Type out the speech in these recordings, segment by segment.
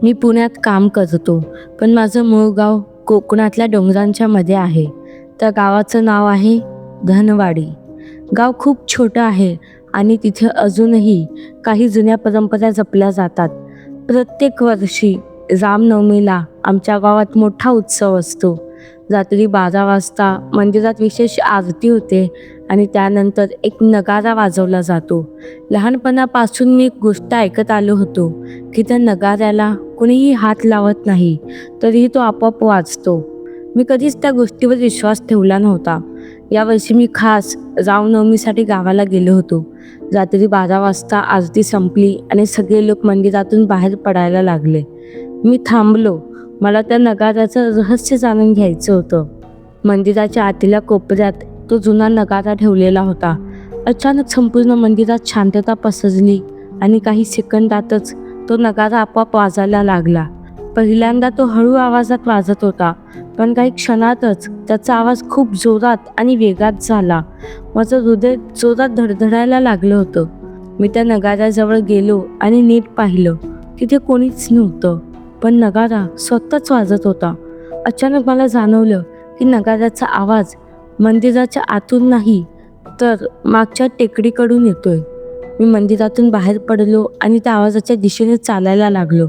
मी पुण्यात काम करतो, पण माझं मूळ गाव कोकणातल्या डोंगरांच्या मध्ये आहे. त्या गावाचं नाव आहे धनवाडी. गाव खूप छोटं आहे आणि तिथे अजूनही काही जुन्या परंपरा जपल्या जातात. प्रत्येक वर्षी रामनवमीला आमच्या गावात मोठा उत्सव असतो. रात्री 12 वाजता मंदिरात विशेष आरती होते आणि त्यानंतर एक नगारा वाजवला जातो. लहानपणापासून मी एक गोष्ट ऐकत आलो होतो की त्या नगाऱ्याला कुणीही हात लावत नाही, तरीही तो आपोआप वाजतो. मी कधीच त्या गोष्टीवर विश्वास ठेवला नव्हता. यावर्षी मी खास रामनवमीसाठी गावाला गेलो होतो. रात्री 12 वाजता आरती संपली आणि सगळे लोक मंदिरातून बाहेर पडायला लागले. मी थांबलो. मला त्या नगाऱ्याचं रहस्य जाणून घ्यायचं होतं. मंदिराच्या आतल्या कोपऱ्यात तो जुना नगारा ठेवलेला होता. अचानक संपूर्ण मंदिरात शांतता पसरली आणि काही सेकंदातच तो नगारा आपोआप वाजायला लागला. पहिल्यांदा तो हळू आवाजात वाजत होता, पण काही क्षणातच त्याचा आवाज खूप जोरात आणि वेगात झाला. माझं हृदय जोरात धडधडायला लागलं होतं. मी त्या नगाऱ्याजवळ गेलो आणि नीट पाहिलं. तिथे कोणीच नव्हतं, पण नगारा स्वतःच वाजत होता. अचानक मला जाणवलं की नगाऱ्याचा आवाज मंदिराच्या आतून नाही, तर मागच्या टेकडीकडून येतोय. मी मंदिरातून बाहेर पडलो आणि त्या आवाजाच्या दिशेने चालायला लागलो.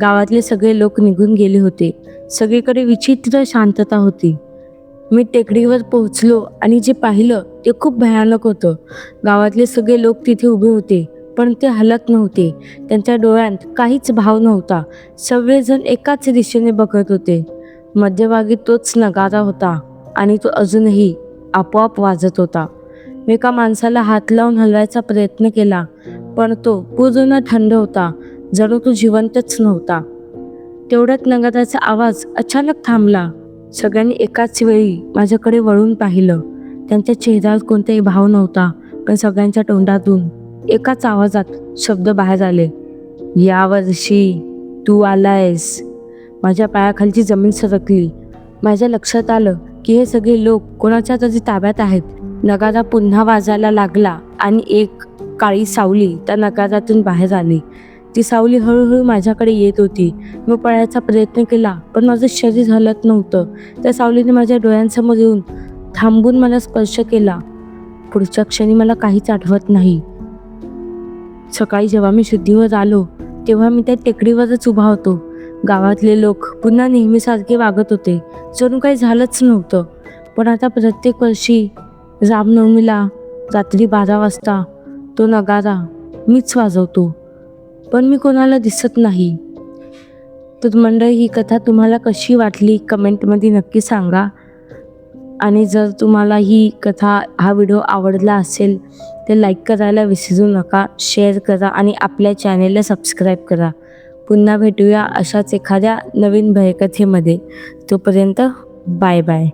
गावातले सगळे लोक निघून गेले होते. सगळीकडे विचित्र शांतता होती. मी टेकडीवर पोहोचलो आणि जे पाहिलं ते खूप भयानक होतं. गावातले सगळे लोक तिथे उभे होते, पण ते हलत नव्हते. त्यांच्या डोळ्यात काहीच भाव नव्हता. सगळेजण एकाच दिशेने बघत होते. मध्यभागी तोच नगारा होता आणि तो अजूनही आपोआप वाजत होता. मी एका माणसाला हात लावून हलवायचा प्रयत्न केला, पण तो पूर्ण थंड होता, जणू तो जिवंतच नव्हता. तेवढ्यात नगाऱ्याचा आवाज अचानक थांबला. सगळ्यांनी एकाच वेळी माझ्याकडे वळून पाहिलं. त्यांच्या चेहऱ्यावर कोणताही भाव नव्हता, पण सगळ्यांच्या तोंडातून एकाच आवाजात शब्द बाहेर आले, यावर्षी तू आलायस. माझ्या पायाखालची जमीन सरकली. माझ्या लक्षात आलं की हे सगळे लोक कोणाच्या तरी ताब्यात आहेत. नगारा पुन्हा वाजायला लागला आणि एक काळी सावली त्या नगारातून बाहेर आली. ती सावली हळूहळू माझ्याकडे येत होती. मी पळायचा प्रयत्न केला, पण माझं शरीर हलत नव्हतं. त्या सावलीने माझ्या डोळ्यांसमोर येऊन थांबून मला स्पर्श केला. पुढच्या क्षणी मला काहीच आठवत नाही. सकाळी जेव्हा मी शुद्धीवर आलो, तेव्हा मी त्या टेकडीवरच उभा होतो. गावातले लोक पुन्हा नेहमीसारखे वागत होते, जणू काही झालंच नव्हतं. पण आता प्रत्येक वर्षी रामनवमीला रात्री 12 वाजता तो नगारा मीच वाजवतो, पण मी कोणाला दिसत नाही. तर मंडळी, ही कथा तुम्हाला कशी वाटली कमेंटमध्ये नक्की सांगा. आणि जर तुम्हाला ही कथा, हा व्हिडिओ आवडला असेल तर लाईक करायला विसरू नका, शेअर करा आणि आपल्या चॅनेलला सबस्क्राईब करा. पुन्हा भेटूया अशाच एखाद्या नवीन भयकथेमध्ये. तोपर्यंत बाय बाय.